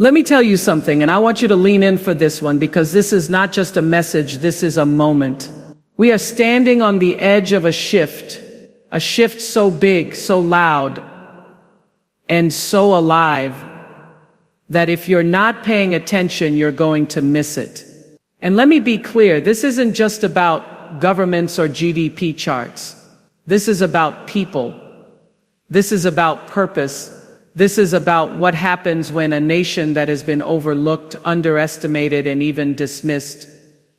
Let me tell you something, and I want you to lean in for this one, because this is not just a message, this is a moment. We are standing on the edge of a shift so big, so loud, and so alive, that if you're not paying attention, you're going to miss it. And let me be clear, this isn't just about governments or GDP charts. This is about people. This is about purpose. This is about what happens when a nation that has been overlooked, underestimated, and even dismissed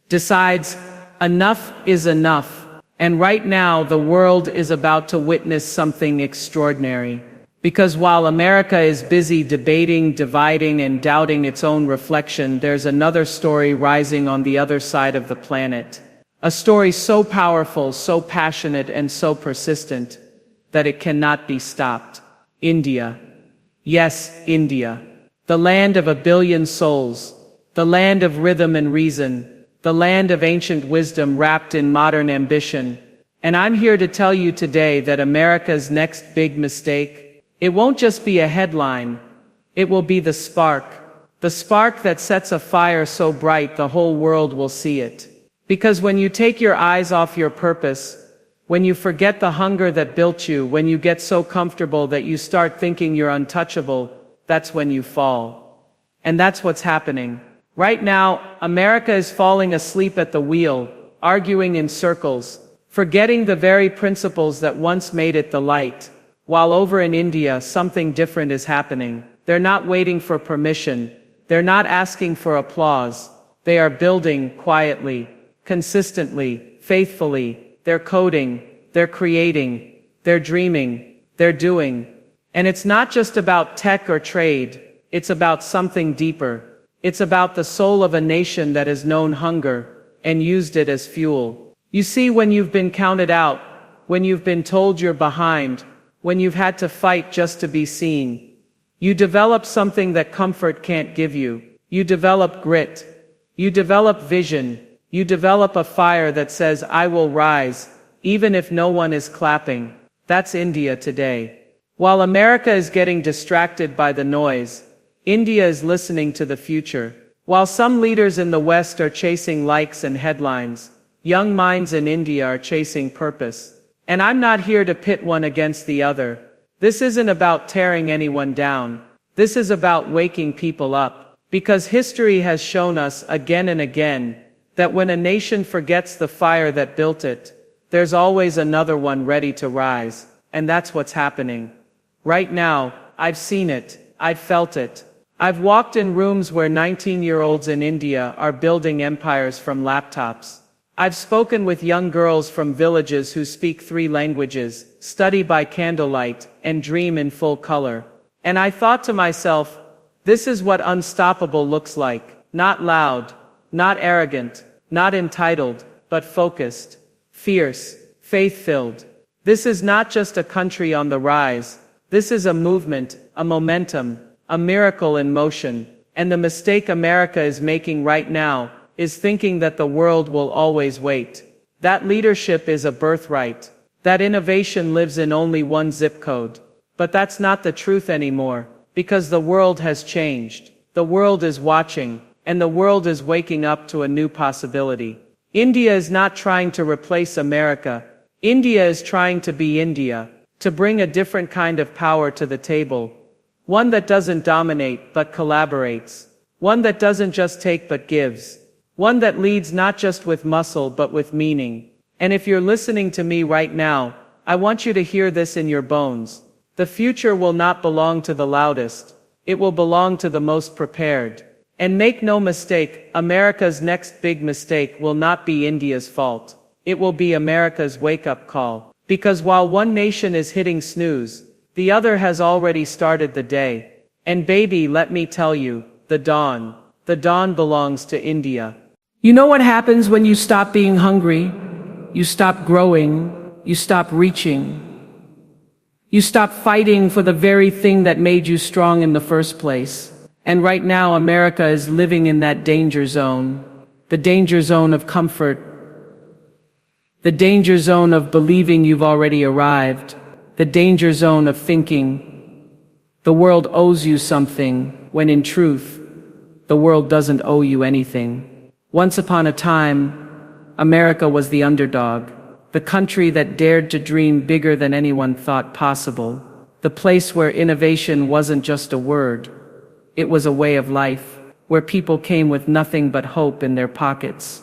decides enough is enough. And right now, the world is about to witness something extraordinary. Because while America is busy debating, dividing, and doubting its own reflection, there's another story rising on the other side of the planet. A story so powerful, so passionate, and so persistent that it cannot be stopped. India. Yes, India. The land of 1 billion souls. The land of rhythm and reason. The land of ancient wisdom wrapped in modern ambition. And I'm here to tell you today that America's next big mistake, it won't just be a headline. It will be the spark that sets a fire so bright the whole world will see it. Because when you take your eyes off your purpose, when you forget the hunger that built you, when you get so comfortable that you start thinking you're untouchable, that's when you fall. And that's what's happening. Right now, America is falling asleep at the wheel, arguing in circles, forgetting the very principles that once made it the light. While over in India, something different is happening. They're not waiting for permission. They're not asking for applause. They are building quietly, consistently, faithfully. They're coding, they're creating, they're dreaming, they're doing. And it's not just about tech or trade, it's about something deeper. It's about the soul of a nation that has known hunger and used it as fuel. You see, when you've been counted out, when you've been told you're behind, when you've had to fight just to be seen, you develop something that comfort can't give you. You develop grit. You develop vision. You develop a fire that says, I will rise, even if no one is clapping. That's India today. While America is getting distracted by the noise, India is listening to the future. While some leaders in the West are chasing likes and headlines, young minds in India are chasing purpose. And I'm not here to pit one against the other. This isn't about tearing anyone down. This is about waking people up. Because history has shown us again and again that when a nation forgets the fire that built it, there's always another one ready to rise. And that's what's happening. Right now, I've seen it. I've felt it. I've walked in rooms where 19-year-olds in India are building empires from laptops. I've spoken with young girls from villages who speak 3 languages, study by candlelight, and dream in full color. And I thought to myself, this is what unstoppable looks like. Not loud, not arrogant, not entitled, but focused, fierce, faith-filled. This is not just a country on the rise. This is a movement, a momentum, a miracle in motion. And the mistake America is making right now is thinking that the world will always wait. That leadership is a birthright. That innovation lives in only one zip code. But that's not the truth anymore, because the world has changed. The world is watching. And the world is waking up to a new possibility. India is not trying to replace America. India is trying to be India, to bring a different kind of power to the table. One that doesn't dominate, but collaborates. One that doesn't just take, but gives. One that leads not just with muscle, but with meaning. And if you're listening to me right now, I want you to hear this in your bones. The future will not belong to the loudest. It will belong to the most prepared. And make no mistake, America's next big mistake will not be India's fault. It will be America's wake-up call. Because while one nation is hitting snooze, the other has already started the day. And baby, let me tell you, the dawn belongs to India. You know what happens when you stop being hungry? You stop growing. You stop reaching. You stop fighting for the very thing that made you strong in the first place. And right now, America is living in that danger zone. The danger zone of comfort. The danger zone of believing you've already arrived. The danger zone of thinking The world owes you something, when in truth, the world doesn't owe you anything. Once upon a time, America was the underdog, the country that dared to dream bigger than anyone thought possible, the place where innovation wasn't just a word, it was a way of life, where people came with nothing but hope in their pockets.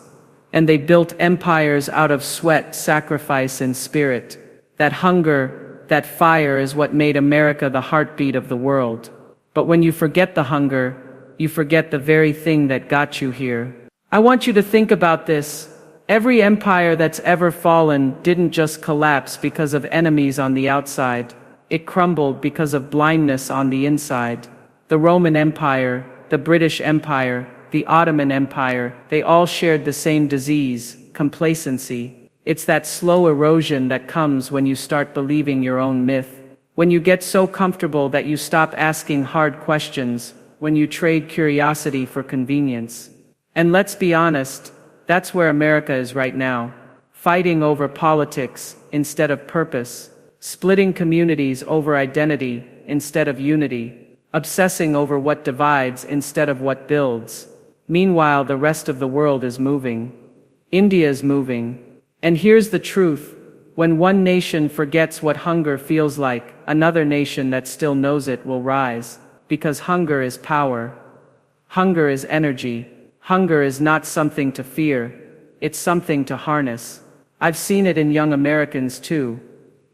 And they built empires out of sweat, sacrifice, and spirit. That hunger, that fire is what made America the heartbeat of the world. But when you forget the hunger, you forget the very thing that got you here. I want you to think about this. Every empire that's ever fallen didn't just collapse because of enemies on the outside. It crumbled because of blindness on the inside. The Roman Empire, the British Empire, the Ottoman Empire, they all shared the same disease, complacency. It's that slow erosion that comes when you start believing your own myth. When you get so comfortable that you stop asking hard questions, when you trade curiosity for convenience. And let's be honest, that's where America is right now. Fighting over politics instead of purpose, splitting communities over identity instead of unity, obsessing over what divides instead of what builds. Meanwhile, the rest of the world is moving. India is moving. And here's the truth. When one nation forgets what hunger feels like, another nation that still knows it will rise. Because hunger is power. Hunger is energy. Hunger is not something to fear. It's something to harness. I've seen it in young Americans too.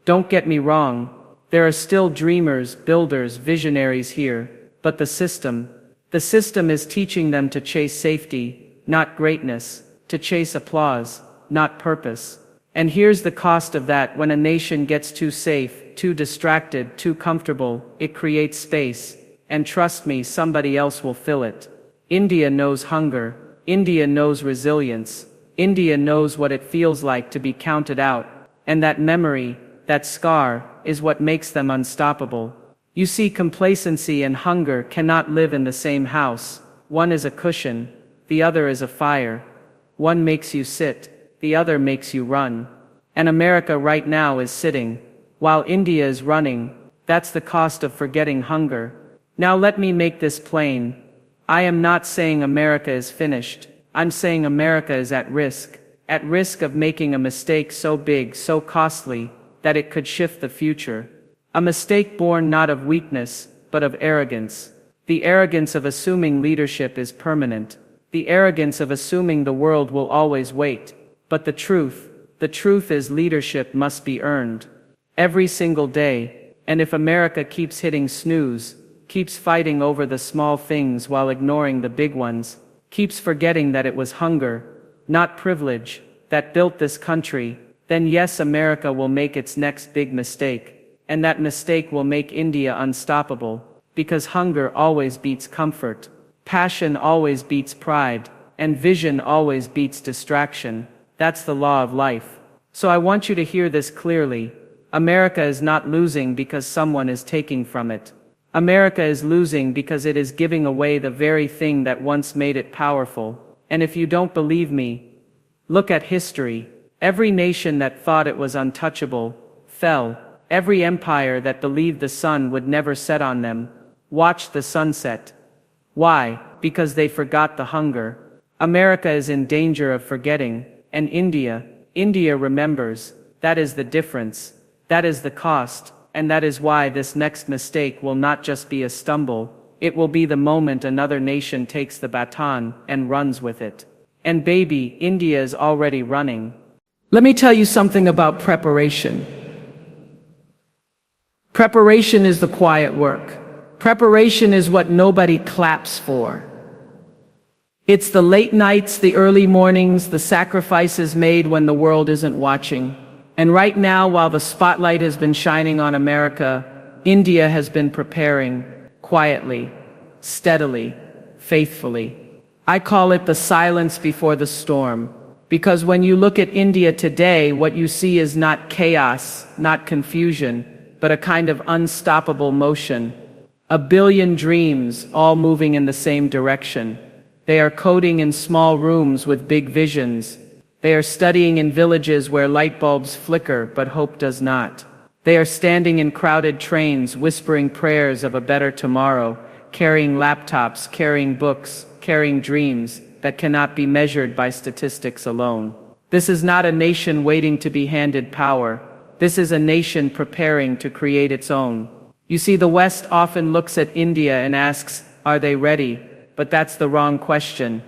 Don't get me wrong. There are still dreamers, builders, visionaries here. But the system is teaching them to chase safety, not greatness, to chase applause, not purpose. And here's the cost of that. When a nation gets too safe, too distracted, too comfortable, it creates space. And trust me, somebody else will fill it. India knows hunger. India knows resilience. India knows what it feels like to be counted out. And that memory, that scar, is what makes them unstoppable. You see, complacency and hunger cannot live in the same house. One is a cushion, the other is a fire. One makes you sit, the other makes you run. And America right now is sitting, while India is running. That's the cost of forgetting hunger. Now let me make this plain. I am not saying America is finished. I'm saying America is at risk of making a mistake so big, so costly, that it could shift the future. A mistake born not of weakness, but of arrogance. The arrogance of assuming leadership is permanent. The arrogance of assuming the world will always wait. But the truth is leadership must be earned. Every single day. And if America keeps hitting snooze, keeps fighting over the small things while ignoring the big ones, keeps forgetting that it was hunger, not privilege, that built this country, then yes, America will make its next big mistake. And that mistake will make India unstoppable, because hunger always beats comfort, passion always beats pride, and vision always beats distraction. That's the law of life. So I want you to hear this clearly. America is not losing because someone is taking from it. America is losing because it is giving away the very thing that once made it powerful. And if you don't believe me, look at history. Every nation that thought it was untouchable fell. Every empire that believed the sun would never set on them watched the sunset. Why? Because they forgot the hunger. America is in danger of forgetting, and India remembers. That is the difference. That is the cost, and that is why this next mistake will not just be a stumble, it will be the moment another nation takes the baton and runs with it. And baby, India is already running. Let me tell you something about preparation. Preparation is the quiet work. Preparation is what nobody claps for. It's the late nights, the early mornings, the sacrifices made when the world isn't watching. And right now, while the spotlight has been shining on America, India has been preparing quietly, steadily, faithfully. I call it the silence before the storm. Because when you look at India today, what you see is not chaos, not confusion, but a kind of unstoppable motion. A billion dreams, all moving in the same direction. They are coding in small rooms with big visions. They are studying in villages where light bulbs flicker, but hope does not. They are standing in crowded trains, whispering prayers of a better tomorrow, carrying laptops, carrying books, carrying dreams that cannot be measured by statistics alone. This is not a nation waiting to be handed power. This is a nation preparing to create its own. You see, the West often looks at India and asks, are they ready? But that's the wrong question.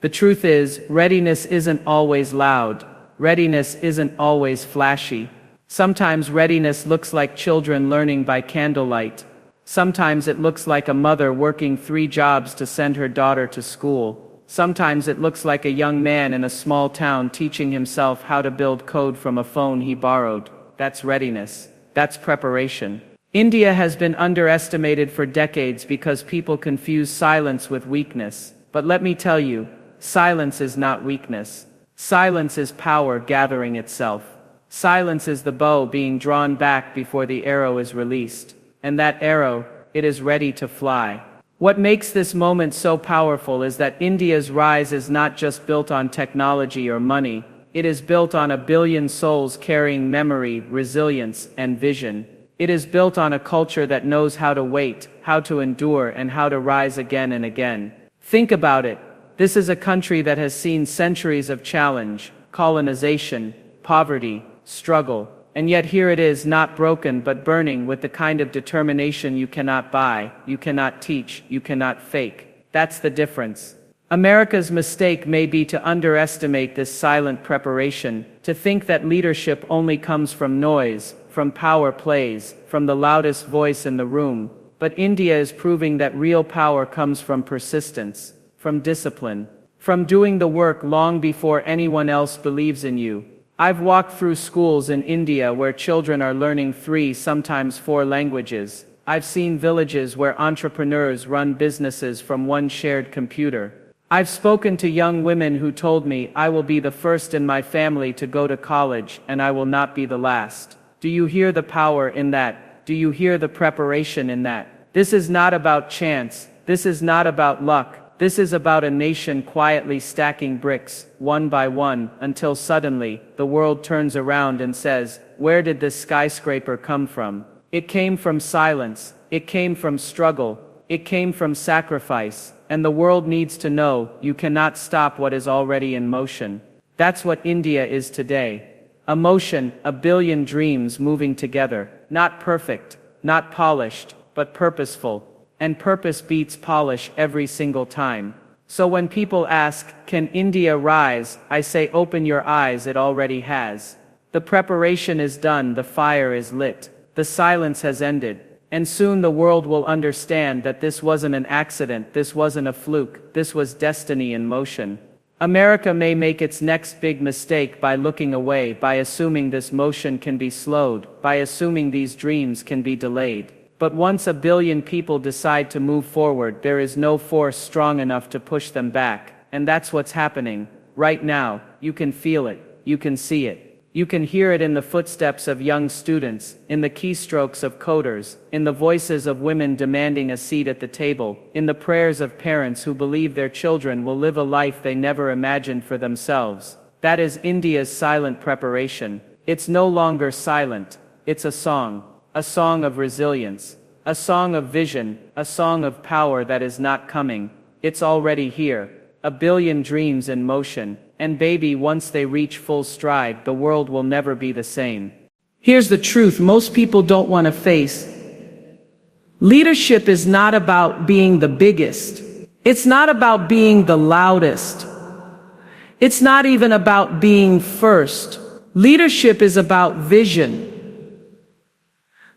The truth is, readiness isn't always loud. Readiness isn't always flashy. Sometimes readiness looks like children learning by candlelight. Sometimes it looks like a mother working 3 jobs to send her daughter to school. Sometimes it looks like a young man in a small town teaching himself how to build code from a phone he borrowed. That's readiness. That's preparation. India has been underestimated for decades because people confuse silence with weakness. But let me tell you, silence is not weakness. Silence is power gathering itself. Silence is the bow being drawn back before the arrow is released. And that arrow, it is ready to fly. What makes this moment so powerful is that India's rise is not just built on technology or money. It is built on 1 billion souls carrying memory, resilience, and vision. It is built on a culture that knows how to wait, how to endure, and how to rise again and again. Think about it. This is a country that has seen centuries of challenge, colonization, poverty, struggle, and yet here it is, not broken but burning with the kind of determination you cannot buy, you cannot teach, you cannot fake. That's the difference. America's mistake may be to underestimate this silent preparation, to think that leadership only comes from noise, from power plays, from the loudest voice in the room. But India is proving that real power comes from persistence, from discipline, from doing the work long before anyone else believes in you. I've walked through schools in India where children are learning 3, sometimes 4 languages. I've seen villages where entrepreneurs run businesses from one shared computer. I've spoken to young women who told me, I will be the first in my family to go to college, and I will not be the last. Do you hear the power in that? Do you hear the preparation in that? This is not about chance. This is not about luck. This is about a nation quietly stacking bricks, one by one, until suddenly, the world turns around and says, where did this skyscraper come from? It came from silence. It came from struggle. It came from sacrifice. And the world needs to know, you cannot stop what is already in motion. That's what India is today. A motion, 1 billion dreams moving together. Not perfect, not polished, but purposeful. And purpose beats polish every single time. So when people ask, can India rise? I say, open your eyes, it already has. The preparation is done, the fire is lit. The silence has ended. And soon the world will understand that this wasn't an accident, this wasn't a fluke, this was destiny in motion. America may make its next big mistake by looking away, by assuming this motion can be slowed, by assuming these dreams can be delayed. But once 1 billion people decide to move forward, there is no force strong enough to push them back. And that's what's happening. Right now, you can feel it, you can see it. You can hear it in the footsteps of young students, in the keystrokes of coders, in the voices of women demanding a seat at the table, in the prayers of parents who believe their children will live a life they never imagined for themselves. That is India's silent preparation. It's no longer silent. It's a song of resilience, a song of vision, a song of power that is not coming. It's already here. 1 billion dreams in motion. And baby, once they reach full stride, the world will never be the same. Here's the truth most people don't want to face. Leadership is not about being the biggest. It's not about being the loudest. It's not even about being first. Leadership is about vision.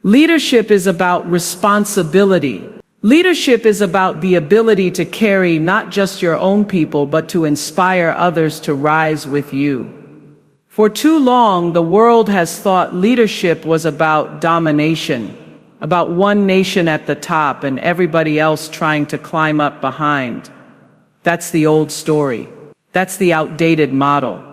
Leadership is about responsibility. Leadership is about the ability to carry not just your own people, but to inspire others to rise with you. For too long, the world has thought leadership was about domination, about one nation at the top and everybody else trying to climb up behind. That's the old story. That's the outdated model.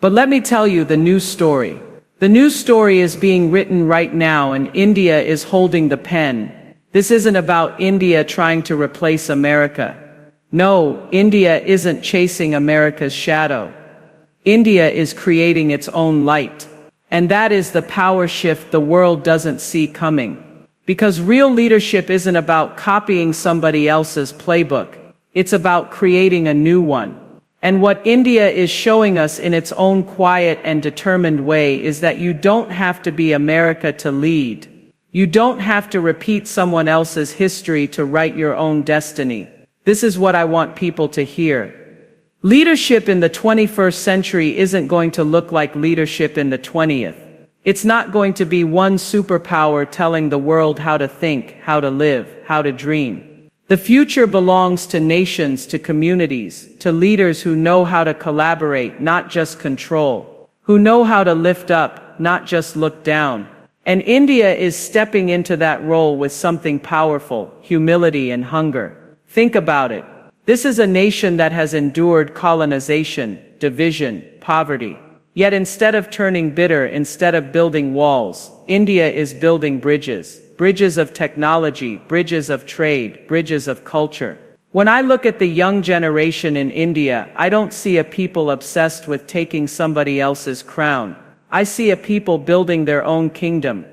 But let me tell you the new story. The new story is being written right now, and India is holding the pen. This isn't about India trying to replace America. No, India isn't chasing America's shadow. India is creating its own light. And that is the power shift the world doesn't see coming. Because real leadership isn't about copying somebody else's playbook. It's about creating a new one. And what India is showing us in its own quiet and determined way is that you don't have to be America to lead. You don't have to repeat someone else's history to write your own destiny. This is what I want people to hear. Leadership in the 21st century isn't going to look like leadership in the 20th. It's not going to be one superpower telling the world how to think, how to live, how to dream. The future belongs to nations, to communities, to leaders who know how to collaborate, not just control, who know how to lift up, not just look down. And India is stepping into that role with something powerful: humility and hunger. Think about it. This is a nation that has endured colonization, division, poverty. Yet instead of turning bitter, instead of building walls, India is building bridges. Bridges of technology, bridges of trade, bridges of culture. When I look at the young generation in India, I don't see a people obsessed with taking somebody else's crown. I see a people building their own kingdom.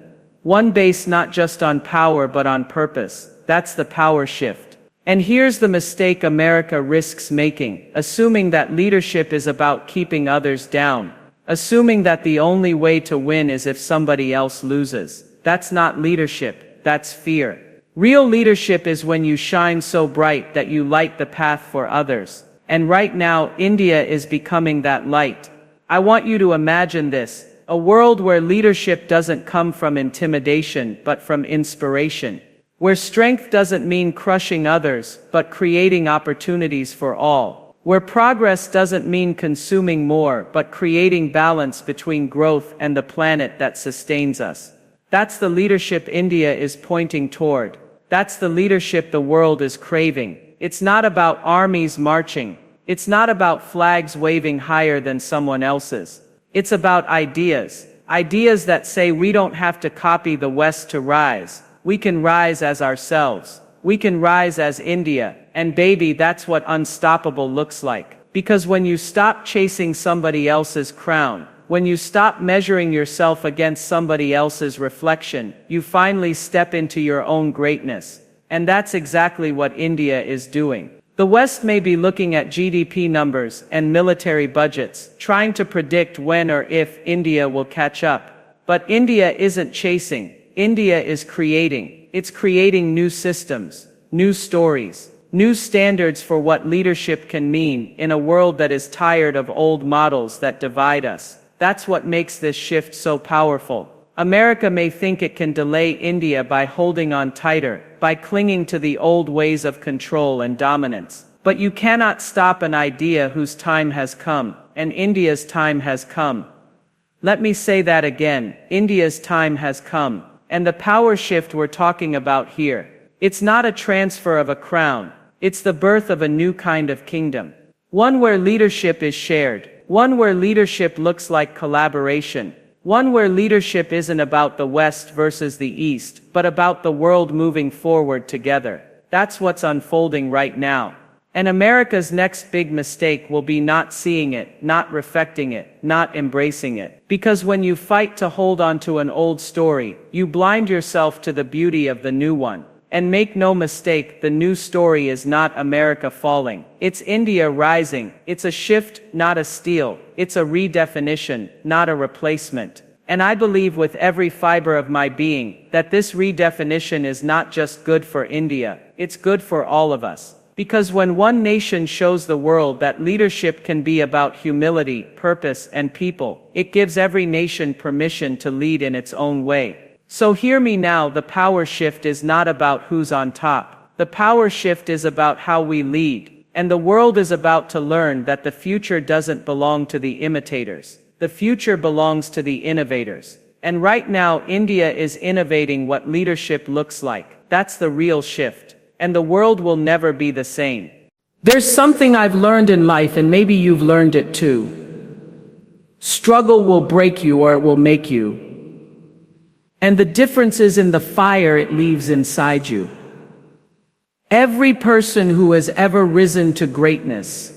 One based not just on power but on purpose. That's the power shift. And here's the mistake America risks making: assuming that leadership is about keeping others down. Assuming that the only way to win is if somebody else loses. That's not leadership, that's fear. Real leadership is when you shine so bright that you light the path for others. And right now, India is becoming that light. I want you to imagine this: a world where leadership doesn't come from intimidation, but from inspiration. Where strength doesn't mean crushing others, but creating opportunities for all. Where progress doesn't mean consuming more, but creating balance between growth and the planet that sustains us. That's the leadership India is pointing toward. That's the leadership the world is craving. It's not about armies marching. It's not about flags waving higher than someone else's. It's about ideas. Ideas that say we don't have to copy the West to rise. We can rise as ourselves. We can rise as India. And baby, that's what unstoppable looks like. Because when you stop chasing somebody else's crown, when you stop measuring yourself against somebody else's reflection, you finally step into your own greatness. And that's exactly what India is doing. The West may be looking at GDP numbers and military budgets, trying to predict when or if India will catch up. But India isn't chasing. India is creating. It's creating new systems, new stories, new standards for what leadership can mean in a world that is tired of old models that divide us. That's what makes this shift so powerful. America may think it can delay India by holding on tighter, by clinging to the old ways of control and dominance. But you cannot stop an idea whose time has come, and India's time has come. Let me say that again. India's time has come. And the power shift we're talking about here, it's not a transfer of a crown. It's the birth of a new kind of kingdom. One where leadership is shared. One where leadership looks like collaboration. One where leadership isn't about the West versus the East, but about the world moving forward together. That's what's unfolding right now. And America's next big mistake will be not seeing it, not reflecting it, not embracing it. Because when you fight to hold on to an old story, you blind yourself to the beauty of the new one. And make no mistake, the new story is not America falling. It's India rising. It's a shift, not a steal. It's a redefinition, not a replacement. And I believe with every fiber of my being that this redefinition is not just good for India, it's good for all of us. Because when one nation shows the world that leadership can be about humility, purpose, and people, it gives every nation permission to lead in its own way. So hear me now, the power shift is not about who's on top. The power shift is about how we lead. And the world is about to learn that the future doesn't belong to the imitators. The future belongs to the innovators. And right now, India is innovating what leadership looks like. That's the real shift. And the world will never be the same. There's something I've learned in life, and maybe you've learned it too. Struggle will break you or it will make you. And the difference is in the fire it leaves inside you. Every person who has ever risen to greatness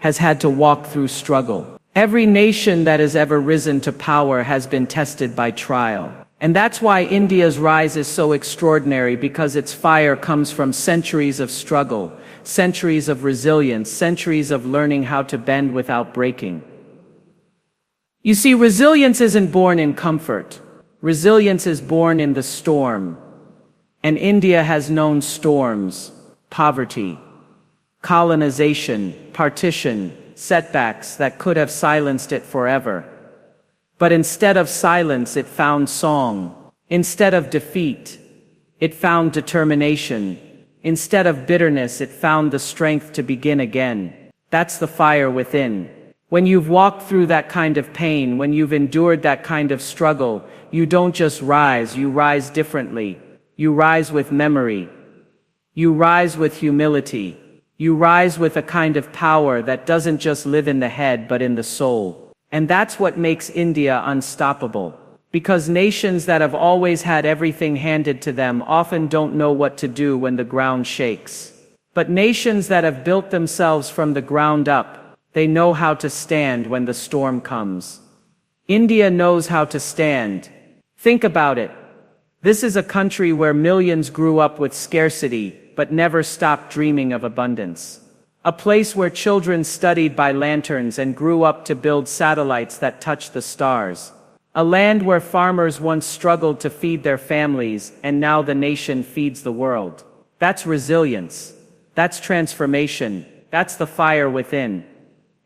has had to walk through struggle. Every nation that has ever risen to power has been tested by trial. And that's why India's rise is so extraordinary, because its fire comes from centuries of struggle, centuries of resilience, centuries of learning how to bend without breaking. You see, resilience isn't born in comfort. Resilience is born in the storm. And India has known storms, poverty, colonization, partition, setbacks that could have silenced it forever. But instead of silence, it found song. Instead of defeat, it found determination. Instead of bitterness, it found the strength to begin again. That's the fire within. When you've walked through that kind of pain, when you've endured that kind of struggle, you don't just rise, you rise differently. You rise with memory. You rise with humility. You rise with a kind of power that doesn't just live in the head but in the soul. And that's what makes India unstoppable. Because nations that have always had everything handed to them often don't know what to do when the ground shakes. But nations that have built themselves from the ground up, they know how to stand when the storm comes. India knows how to stand. Think about it. This is a country where millions grew up with scarcity, but never stopped dreaming of abundance. A place where children studied by lanterns and grew up to build satellites that touch the stars. A land where farmers once struggled to feed their families, and now the nation feeds the world. That's resilience. That's transformation. That's the fire within.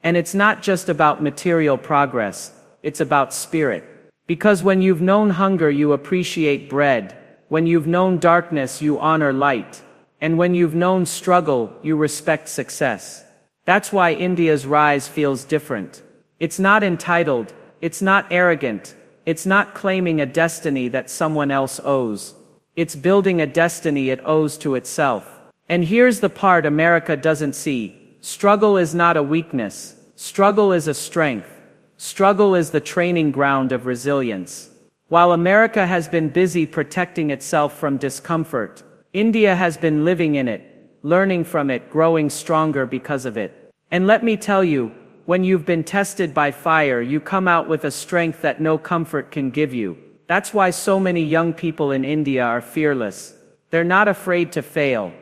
And it's not just about material progress, it's about spirit. Because when you've known hunger, you appreciate bread. When you've known darkness, you honor light. And when you've known struggle, you respect success. That's why India's rise feels different. It's not entitled, it's not arrogant, it's not claiming a destiny that someone else owes. It's building a destiny it owes to itself. And here's the part America doesn't see. Struggle is not a weakness. Struggle is a strength. Struggle is the training ground of resilience. While America has been busy protecting itself from discomfort, India has been living in it, learning from it, growing stronger because of it. And let me tell you, when you've been tested by fire, you come out with a strength that no comfort can give you. That's why so many young people in India are fearless. They're not afraid to fail.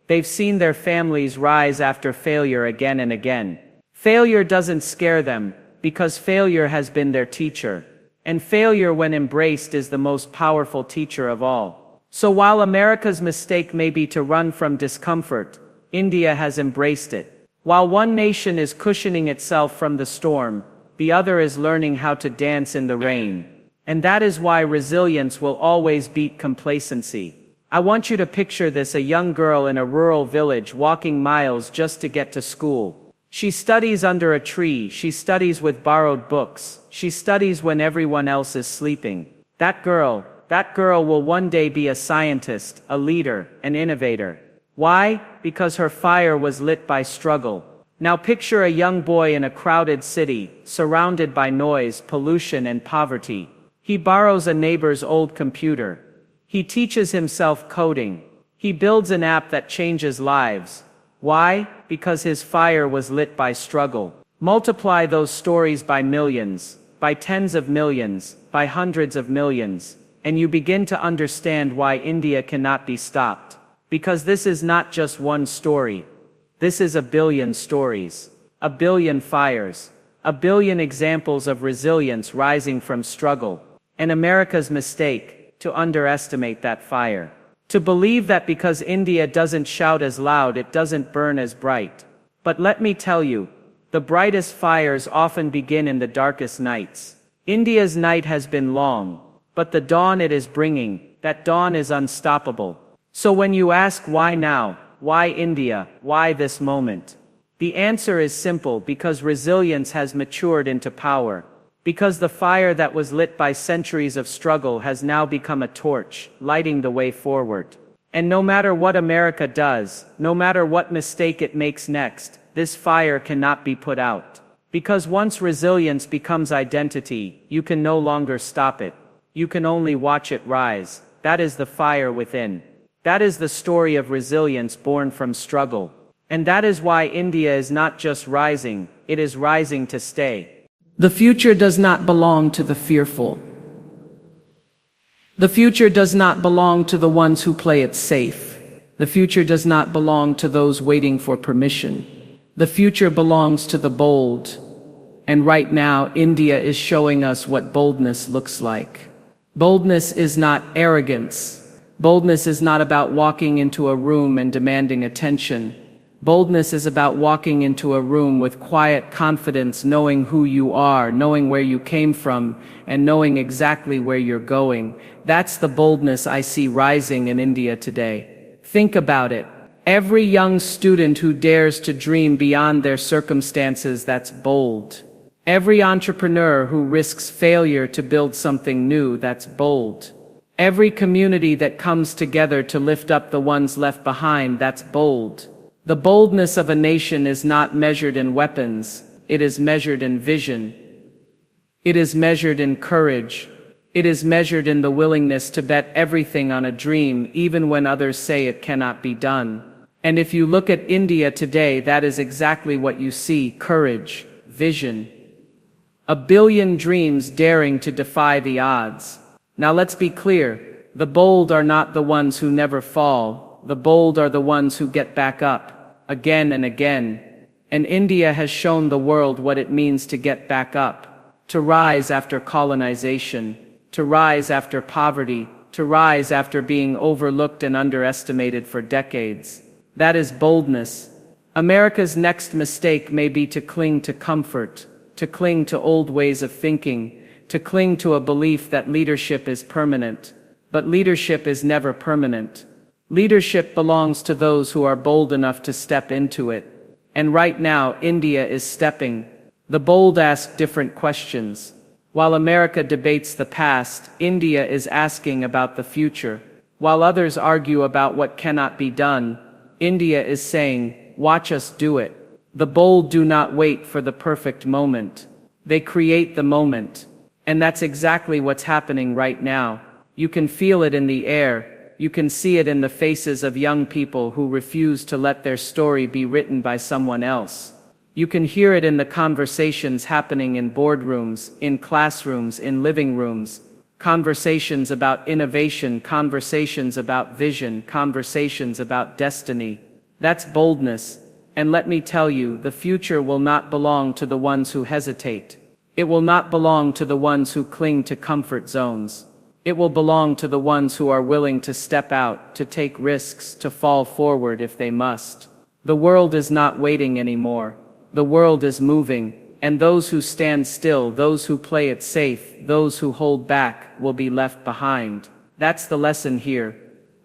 They've seen their families rise after failure again and again. Failure doesn't scare them, because failure has been their teacher. And failure, when embraced, is the most powerful teacher of all. So while America's mistake may be to run from discomfort, India has embraced it. While one nation is cushioning itself from the storm, the other is learning how to dance in the rain. And that is why resilience will always beat complacency. I want you to picture this: a young girl in a rural village walking miles just to get to school. She studies under a tree, she studies with borrowed books, she studies when everyone else is sleeping. That girl will one day be a scientist, a leader, an innovator. Why? Because her fire was lit by struggle. Now picture a young boy in a crowded city, surrounded by noise, pollution, and poverty. He borrows a neighbor's old computer. He teaches himself coding. He builds an app that changes lives. Why? Because his fire was lit by struggle. Multiply those stories by millions, by tens of millions, by hundreds of millions. And you begin to understand why India cannot be stopped. Because this is not just one story. This is a billion stories. A billion fires. A billion examples of resilience rising from struggle. And America's mistake, to underestimate that fire. To believe that because India doesn't shout as loud, it doesn't burn as bright. But let me tell you, the brightest fires often begin in the darkest nights. India's night has been long. But the dawn it is bringing, that dawn is unstoppable. So when you ask why now, why India, why this moment? The answer is simple: because resilience has matured into power. Because the fire that was lit by centuries of struggle has now become a torch, lighting the way forward. And no matter what America does, no matter what mistake it makes next, this fire cannot be put out. Because once resilience becomes identity, you can no longer stop it. You can only watch it rise. That is the fire within. That is the story of resilience born from struggle. And that is why India is not just rising, it is rising to stay. The future does not belong to the fearful. The future does not belong to the ones who play it safe. The future does not belong to those waiting for permission. The future belongs to the bold. And right now, India is showing us what boldness looks like. Boldness is not arrogance. Boldness is not about walking into a room and demanding attention. Boldness is about walking into a room with quiet confidence, knowing who you are, knowing where you came from, and knowing exactly where you're going. That's the boldness I see rising in India today. Think about it. Every young student who dares to dream beyond their circumstances, that's bold. Every entrepreneur who risks failure to build something new, that's bold. Every community that comes together to lift up the ones left behind, that's bold. The boldness of a nation is not measured in weapons, it is measured in vision. It is measured in courage. It is measured in the willingness to bet everything on a dream, even when others say it cannot be done. And if you look at India today, that is exactly what you see: courage, vision. 1 billion dreams daring to defy the odds. Now let's be clear, the bold are not the ones who never fall. The bold are the ones who get back up. Again and again. And India has shown the world what it means to get back up, to rise after colonization, to rise after poverty, to rise after being overlooked and underestimated for decades. That is boldness. America's next mistake may be to cling to comfort, to cling to old ways of thinking, to cling to a belief that leadership is permanent. But leadership is never permanent. Leadership belongs to those who are bold enough to step into it. And right now, India is stepping. The bold ask different questions. While America debates the past, India is asking about the future. While others argue about what cannot be done, India is saying, watch us do it. The bold do not wait for the perfect moment. They create the moment. And that's exactly what's happening right now. You can feel it in the air. You can see it in the faces of young people who refuse to let their story be written by someone else. You can hear it in the conversations happening in boardrooms, in classrooms, in living rooms. Conversations about innovation, conversations about vision, conversations about destiny. That's boldness. And let me tell you, the future will not belong to the ones who hesitate. It will not belong to the ones who cling to comfort zones. It will belong to the ones who are willing to step out, to take risks, to fall forward if they must. The world is not waiting anymore. The world is moving, and those who stand still, those who play it safe, those who hold back, will be left behind. That's the lesson here.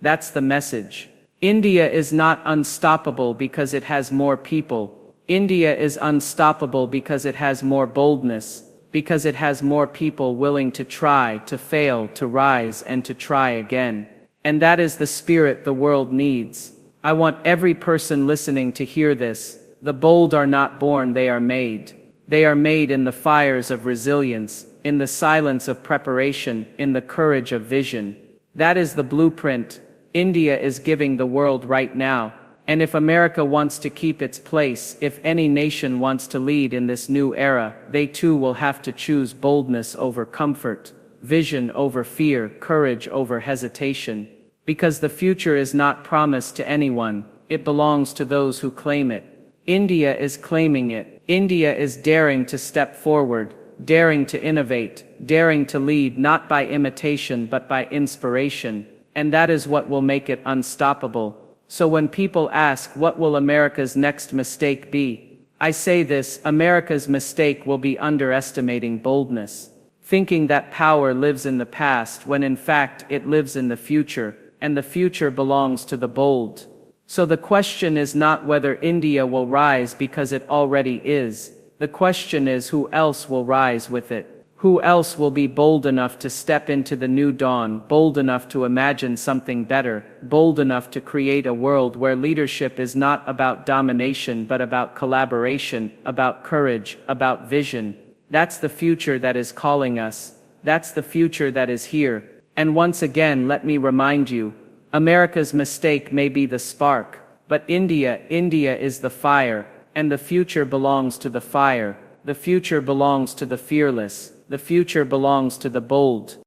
That's the message. India is not unstoppable because it has more people. India is unstoppable because it has more boldness. Because it has more people willing to try, to fail, to rise, and to try again. And that is the spirit the world needs. I want every person listening to hear this. The bold are not born, they are made. They are made in the fires of resilience, in the silence of preparation, in the courage of vision. That is the blueprint India is giving the world right now. And if America wants to keep its place, if any nation wants to lead in this new era, they too will have to choose boldness over comfort, vision over fear, courage over hesitation. Because the future is not promised to anyone, it belongs to those who claim it. India is claiming it. India is daring to step forward, daring to innovate, daring to lead not by imitation but by inspiration. And that is what will make it unstoppable. So when people ask, what will America's next mistake be? I say this: America's mistake will be underestimating boldness. Thinking that power lives in the past when in fact it lives in the future, and the future belongs to the bold. So the question is not whether India will rise, because it already is. The question is who else will rise with it. Who else will be bold enough to step into the new dawn, bold enough to imagine something better, bold enough to create a world where leadership is not about domination but about collaboration, about courage, about vision. That's the future that is calling us. That's the future that is here. And once again, let me remind you, America's mistake may be the spark, but India is the fire, and the future belongs to the fire. The future belongs to the fearless. The future belongs to the bold.